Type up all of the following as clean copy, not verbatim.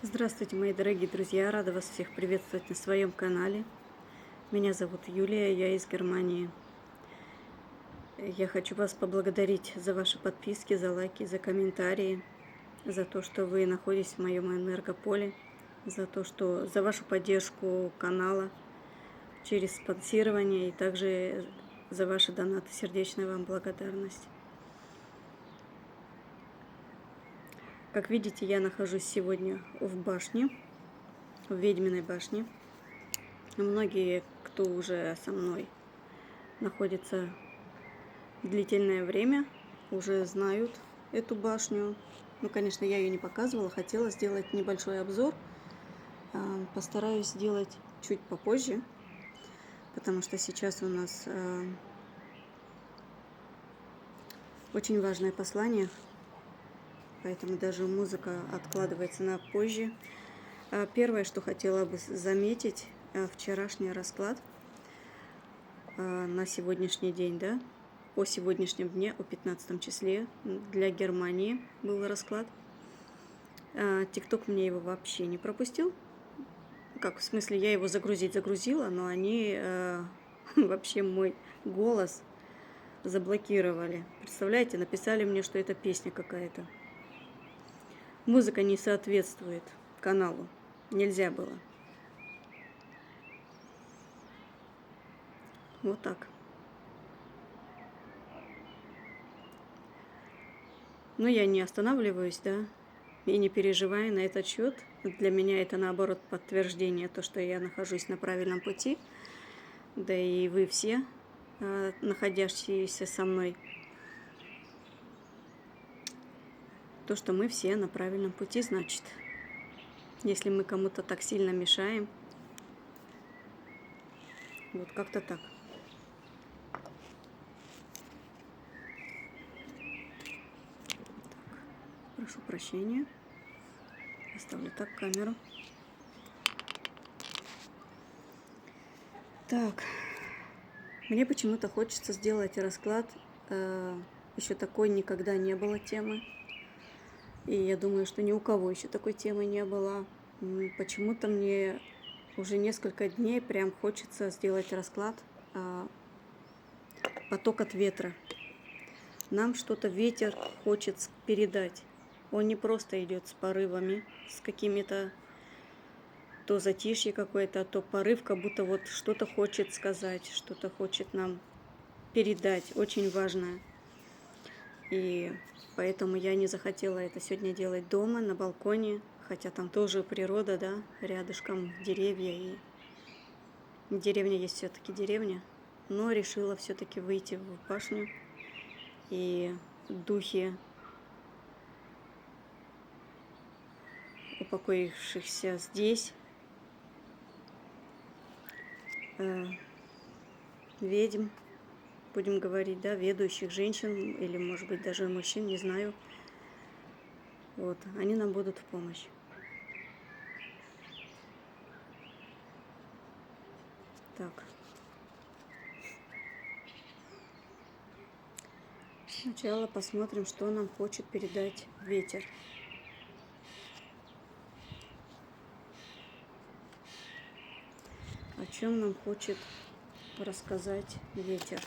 Здравствуйте, мои дорогие друзья! Рада вас всех приветствовать на своем канале. Меня зовут Юлия, я из Германии. Я хочу вас поблагодарить за ваши подписки, за лайки, за комментарии, за то, что вы находитесь в моем энергополе, за вашу поддержку канала через спонсирование и также за ваши донаты. Сердечная вам благодарность. Как видите, я нахожусь сегодня в башне, в Ведьминой башне. Многие, кто уже со мной находится длительное время, уже знают эту башню. Ну, конечно, я ее не показывала, хотела сделать небольшой обзор. Постараюсь сделать чуть попозже, потому что сейчас у нас очень важное послание, поэтому даже музыка откладывается на позже. Первое, что хотела бы заметить, вчерашний расклад на сегодняшний день, да, о сегодняшнем дне, о 15 числе для Германии был расклад. ТикТок мне его вообще не пропустил. Как, в смысле, я его загрузила, но они вообще мой голос заблокировали. Представляете, написали мне, что это песня какая-то. Музыка не соответствует каналу. Нельзя было. Вот так. Но я не останавливаюсь, да, и не переживаю на этот счет. Для меня это, наоборот, подтверждение, то, что я нахожусь на правильном пути. Да и вы все, находящиеся со мной. То, что мы все на правильном пути, значит. Если мы кому-то так сильно мешаем, вот как-то так. Прошу прощения. Оставлю так камеру. Так. Мне почему-то хочется сделать расклад. Еще такой никогда не было темы. И я думаю, что ни у кого еще такой темы не было. Почему-то мне уже несколько дней прям хочется сделать расклад «Поток от ветра». Нам что-то ветер хочет передать. Он не просто идет с порывами, с какими-то то затишье какое-то, то порыв, как будто вот что-то хочет сказать, что-то хочет нам передать, очень важное. И поэтому я не захотела это сегодня делать дома, на балконе, хотя там тоже природа, да, рядышком деревья, и деревня есть все-таки деревня, но решила все-таки выйти в башню, и духи упокоившихся здесь, ведьм, будем говорить, да, ведущих женщин или, может быть, даже мужчин, не знаю. Вот, они нам будут в помощь. Так. Сначала посмотрим, что нам хочет передать ветер. О чем нам хочет рассказать ветер.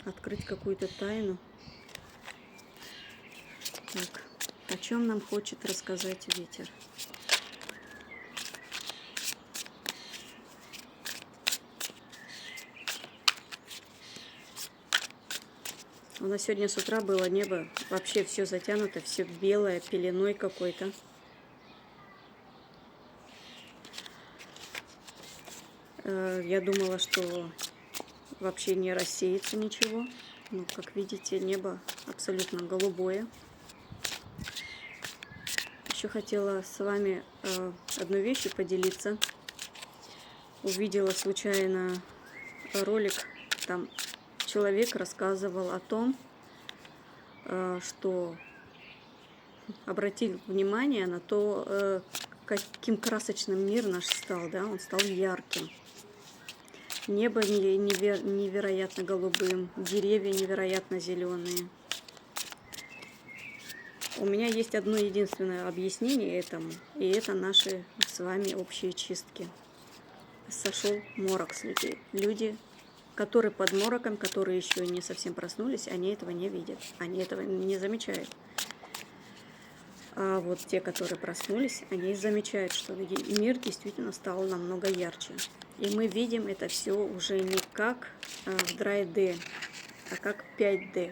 Открыть какую-то тайну. Так, о чем нам хочет рассказать ветер? У нас сегодня с утра было небо, вообще все затянуто, все белое, пеленой какой-то. Я думала, что вообще не рассеется ничего. Но, как видите, небо абсолютно голубое. Еще хотела с вами одной вещью поделиться. Увидела случайно ролик, там человек рассказывал о том, что обратил внимание на то, каким красочным мир наш стал, да, он стал ярким. Небо невероятно голубым, деревья невероятно зеленые. У меня есть одно единственное объяснение этому, и это наши с вами общие чистки. Сошел морок с людей. Люди, которые под мороком, которые еще не совсем проснулись, они этого не видят, они этого не замечают. А вот те, которые проснулись, они замечают, что мир действительно стал намного ярче. И мы видим это все уже не как в 3D, а как 5D.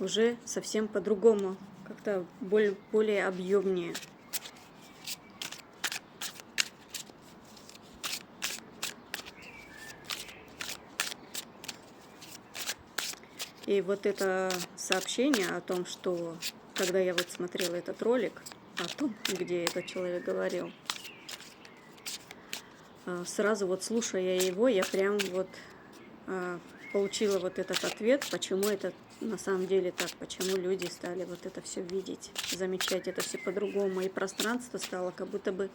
Уже совсем по-другому, как-то более объемнее. И вот это сообщение о том, что когда я вот смотрела этот ролик о том, где этот человек говорил, сразу вот слушая его, я прям вот получила вот этот ответ, почему это на самом деле так, почему люди стали вот это все видеть, замечать это все по-другому, и пространство стало как будто бы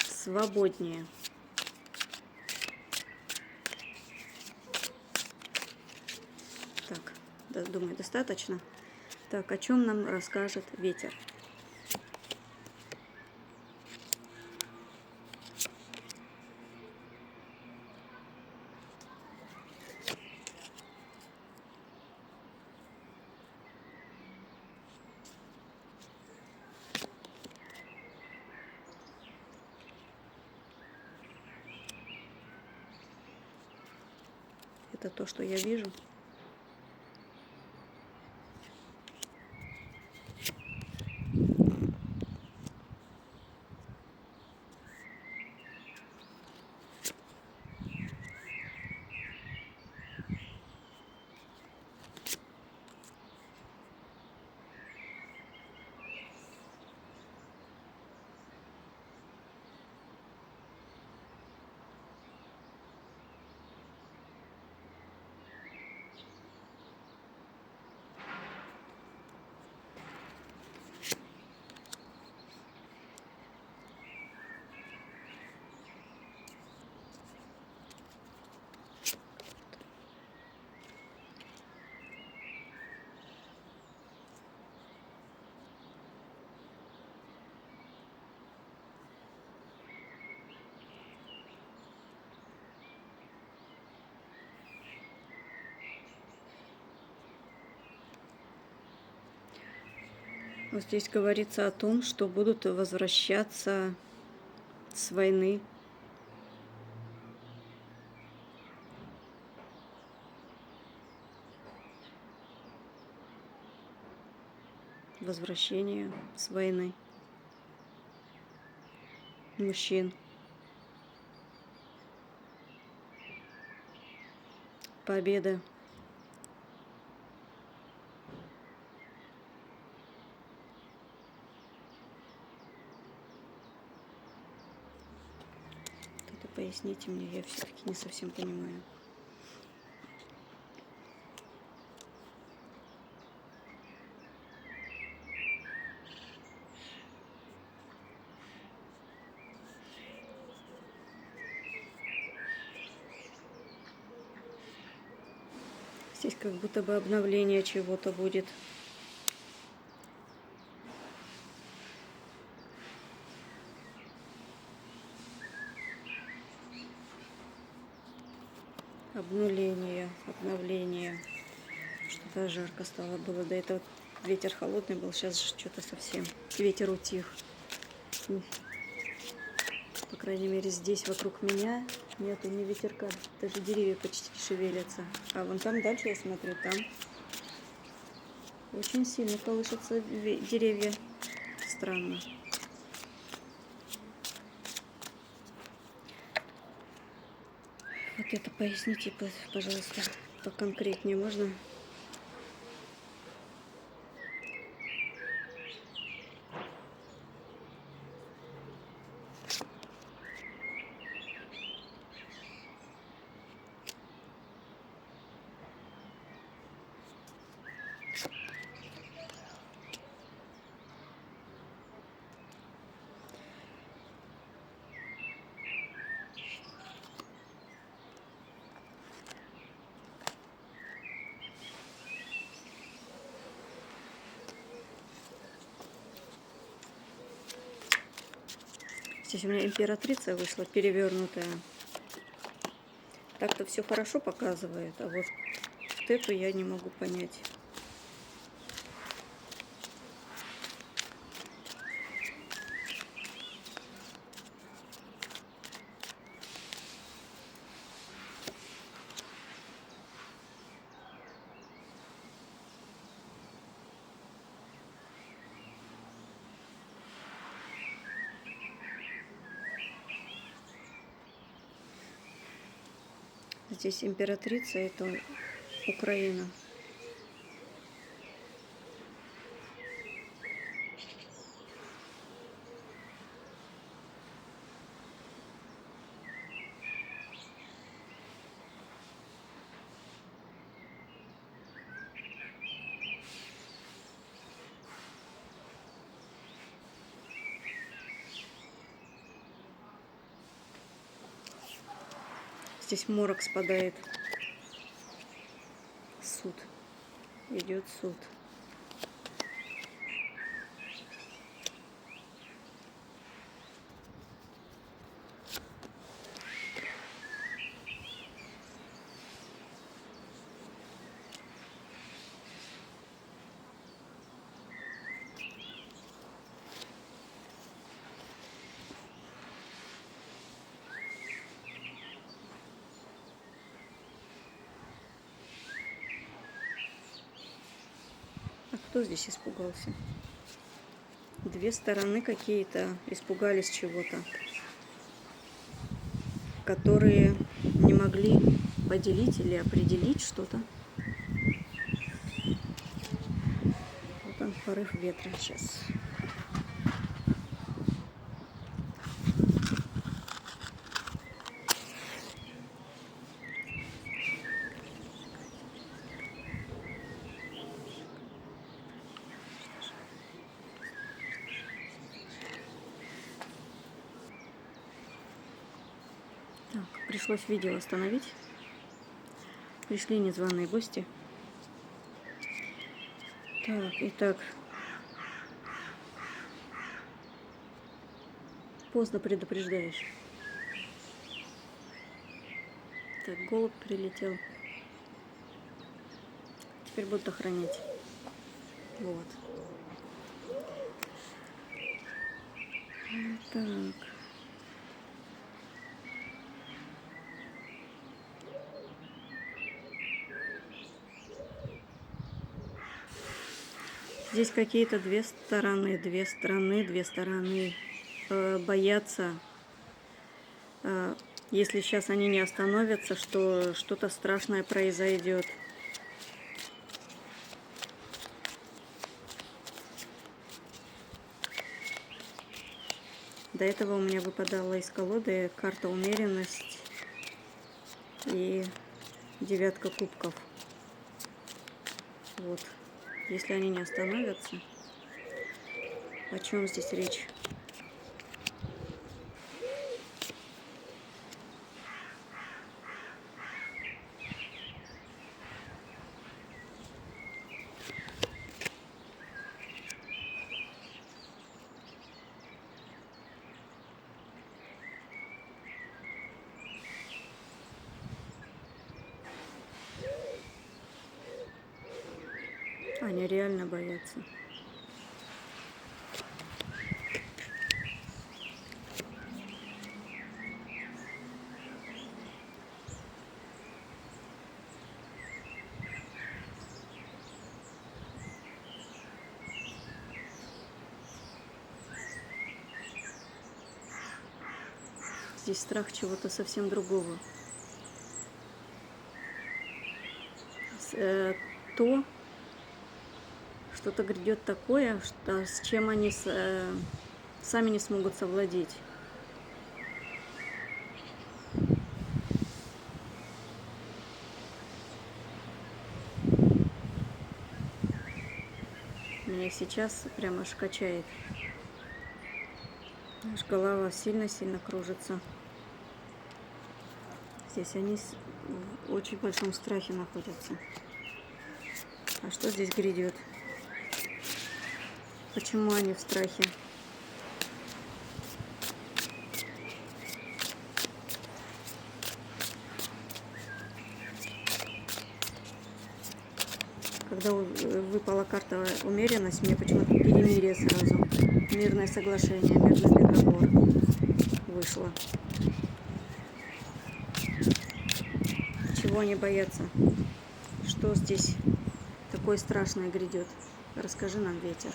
свободнее. Так, да, думаю, достаточно. Так, о чем нам расскажет ветер? Это то, что я вижу. Вот здесь говорится о том, что будут возвращаться с войны. Возвращение с войны. Мужчин. Победа. Это поясните мне, я все-таки не совсем понимаю. Здесь как будто бы обновление чего-то будет. Обновление. Что-то жарко стало было. До этого ветер холодный был, сейчас что-то совсем. Ветер утих. По крайней мере, здесь вокруг меня нету ни ветерка. Даже деревья почти не шевелятся. А вон там дальше я смотрю, там очень сильно колышутся деревья. Странно. Вот это поясните, пожалуйста, поконкретнее можно? Здесь у меня императрица вышла, перевернутая. Так-то все хорошо показывает, а вот эту я не могу понять. Здесь императрица, это Украина. Здесь морок спадает. Суд. Идет суд. А кто здесь испугался? Две стороны какие-то испугались чего-то, которые не могли поделить или определить что-то. Вот он, порыв ветра сейчас. Так, пришлось видео остановить. Пришли незваные гости. Так, итак. Поздно предупреждаешь. Так, голубь прилетел. Теперь будут охранять. Вот. Так. Здесь какие-то две стороны боятся. Если сейчас они не остановятся, что что-то страшное произойдет. До этого у меня выпадала из колоды карта умеренность и девятка кубков. Вот. Если они не остановятся, о чем здесь речь? Они реально боятся. Здесь страх чего-то совсем другого. То, что-то грядет такое, что, с чем они сами не смогут совладеть. Меня сейчас прямо аж качает. Аж голова сильно-сильно кружится. Здесь они в очень большом страхе находятся. А что здесь грядет? Почему они в страхе? когда выпала карта умеренность, мне почему-то перемирие сразу. Мирное соглашение, мирный договор вышло. Чего они боятся? Что здесь такое страшное грядет? Расскажи нам, ветер.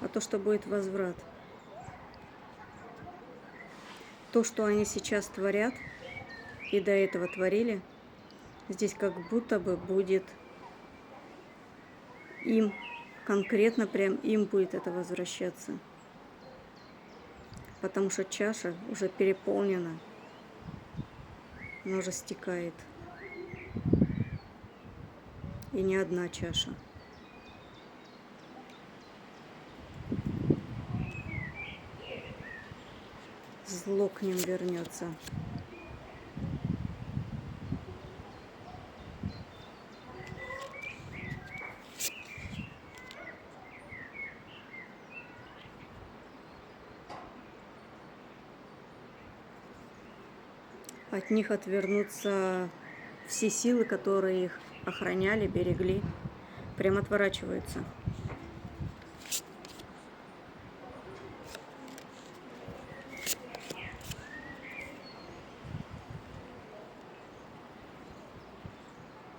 А то, что будет возврат. То, что они сейчас творят и до этого творили, здесь как будто бы будет им, конкретно прям им будет это возвращаться. Потому что чаша уже переполнена, она уже стекает. И не одна чаша. Зло к ним вернется. От них отвернутся все силы, которые их охраняли, берегли, прям отворачиваются.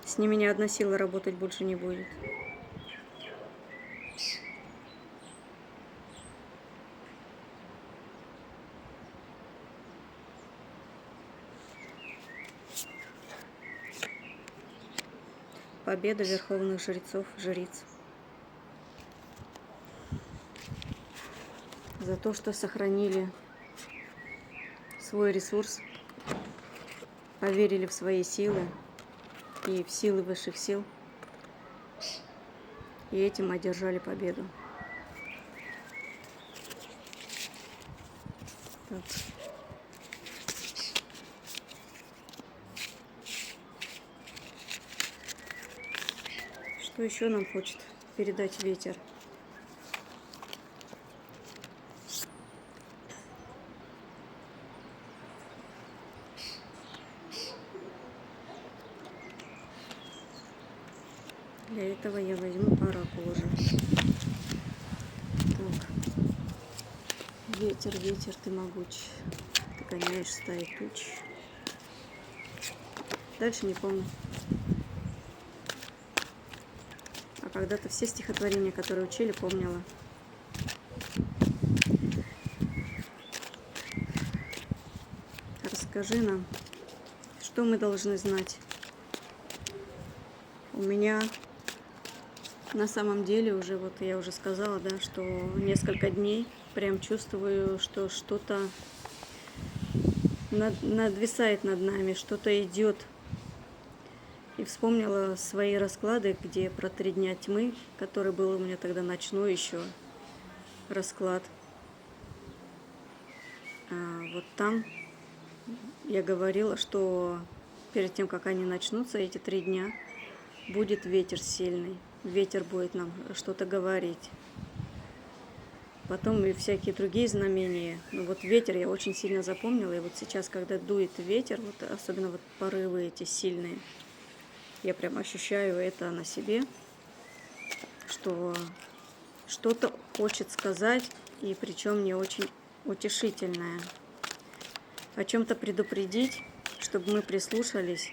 С ними ни одна сила работать больше не будет. Победа верховных жрецов, жриц. За то, что сохранили свой ресурс, поверили в свои силы и в силы высших сил, и этим одержали победу. Так. Что еще нам хочет передать ветер? Для этого я возьму оракул уже. Так. Ветер, ветер, ты могуч, ты гоняешь стаи туч. Дальше не помню. А когда-то все стихотворения, которые учили, помнила. Расскажи нам, что мы должны знать. У меня на самом деле уже, вот я уже сказала, да, что несколько дней прям чувствую, что что-то надвисает над нами, что-то идет. И вспомнила свои расклады, где про 3 дня тьмы, который был у меня тогда ночной еще расклад. Вот там я говорила, что перед тем, как они начнутся, эти 3 дня, будет ветер сильный. Ветер будет нам что-то говорить. Потом и всякие другие знамения. Но вот ветер я очень сильно запомнила. И вот сейчас, когда дует ветер, вот особенно вот порывы эти сильные, я прям ощущаю это на себе, что что-то хочет сказать, и причем не очень утешительное. О чем-то предупредить, чтобы мы прислушались.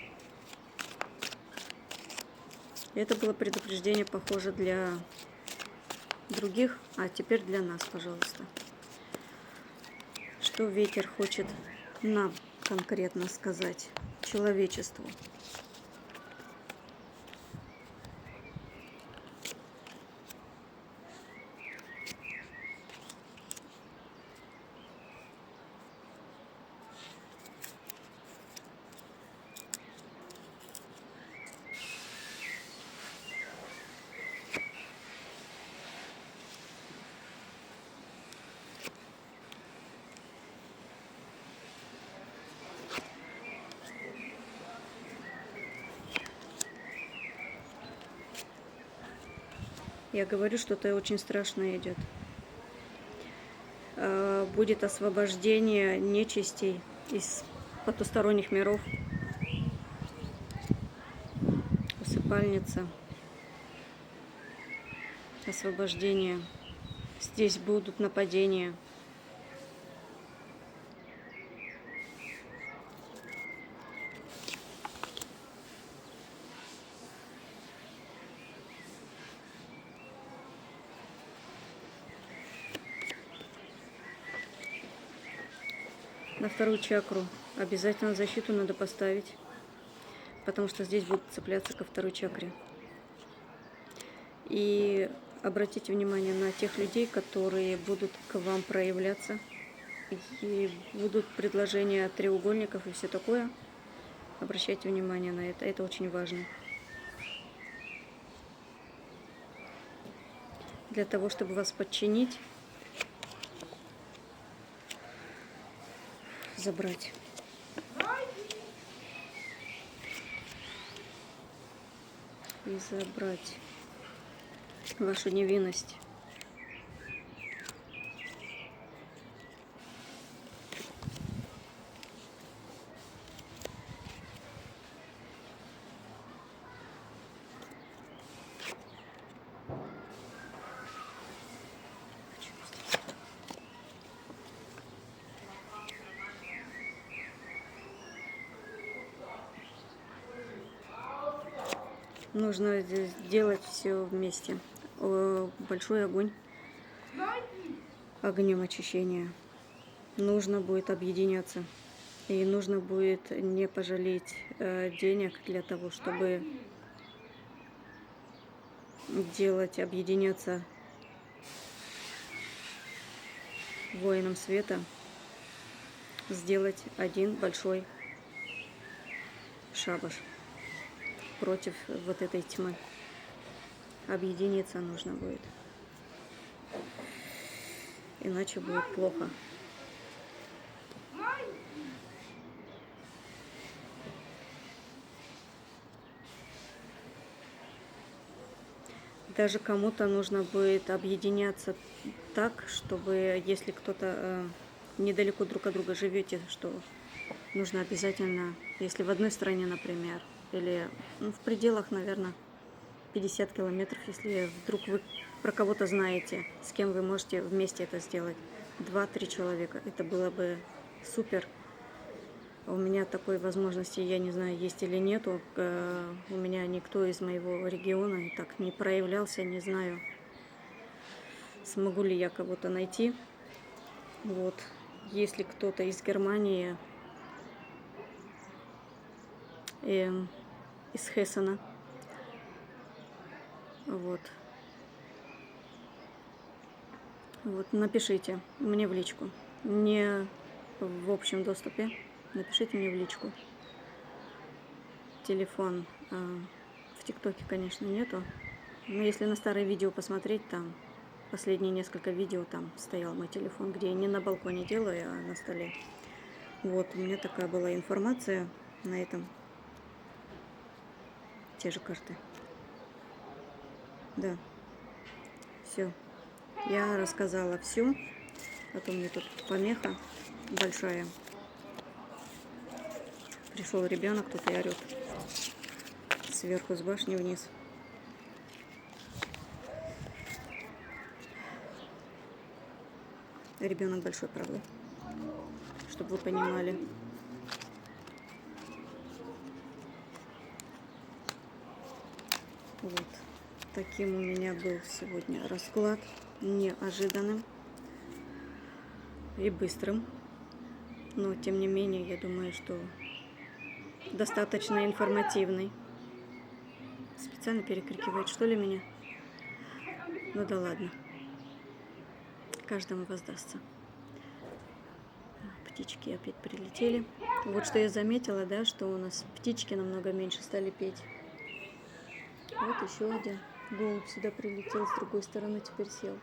Это было предупреждение, похоже, для других, а теперь для нас, пожалуйста. Что ветер хочет нам конкретно сказать, человечеству? Я говорю, что-то очень страшное идет. Будет освобождение нечистей из потусторонних миров. Усыпальница. Освобождение. Здесь будут нападения. На вторую чакру обязательно защиту надо поставить, потому что здесь будут цепляться ко второй чакре. И обратите внимание на тех людей, которые будут к вам проявляться, и будут предложения треугольников и все такое. Обращайте внимание на это очень важно. Для того, чтобы вас подчинить, забрать. И забрать вашу невинность. Нужно сделать все вместе. Большой огонь, огнем очищения. Нужно будет объединяться. И нужно будет не пожалеть денег для того, чтобы делать, объединяться воинам света, сделать один большой шабаш против вот этой тьмы. Объединиться нужно будет. Иначе будет плохо. Даже кому-то нужно будет объединяться так, чтобы, если кто-то недалеко друг от друга живете, что нужно обязательно, если в одной стране, например, или в пределах, наверное, 50 километров, если вдруг вы про кого-то знаете, с кем вы можете вместе это сделать. 2-3 человека. Это было бы супер. У меня такой возможности, я не знаю, есть или нету. У меня никто из моего региона так не проявлялся, не знаю, смогу ли я кого-то найти. Вот. Если кто-то из Германии, из Хессена, вот, напишите мне в личку. Не в общем доступе. Напишите мне в личку. Телефон в ТикТоке, конечно, нету. Но если на старые видео посмотреть, там последние несколько видео, там стоял мой телефон, где я не на балконе делаю, а на столе. Вот, у меня такая была информация на этом. Те же карты. Да. Все. Я рассказала все. А то мне тут помеха большая. Пришел ребенок, тут и орет сверху с башни вниз. Ребенок большой, правда, чтобы вы понимали. Вот таким у меня был сегодня расклад, неожиданным и быстрым, но тем не менее я думаю, что достаточно информативный. Специально перекрикивает, что ли, меня? Ну да ладно. Каждому воздастся. Птички опять прилетели. Вот что я заметила, да, что у нас птички намного меньше стали петь. Вот еще один голубь сюда прилетел, с другой стороны теперь сел.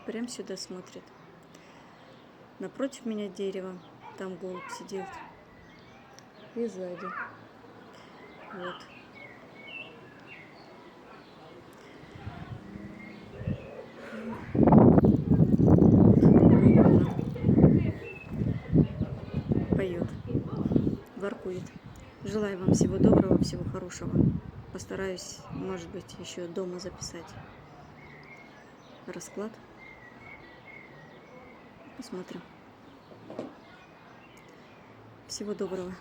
Прям сюда смотрит. Напротив меня дерево, там голубь сидит. И сзади. Вот. Желаю вам всего доброго, всего хорошего. Постараюсь, может быть, еще дома записать расклад. Посмотрим. Всего доброго.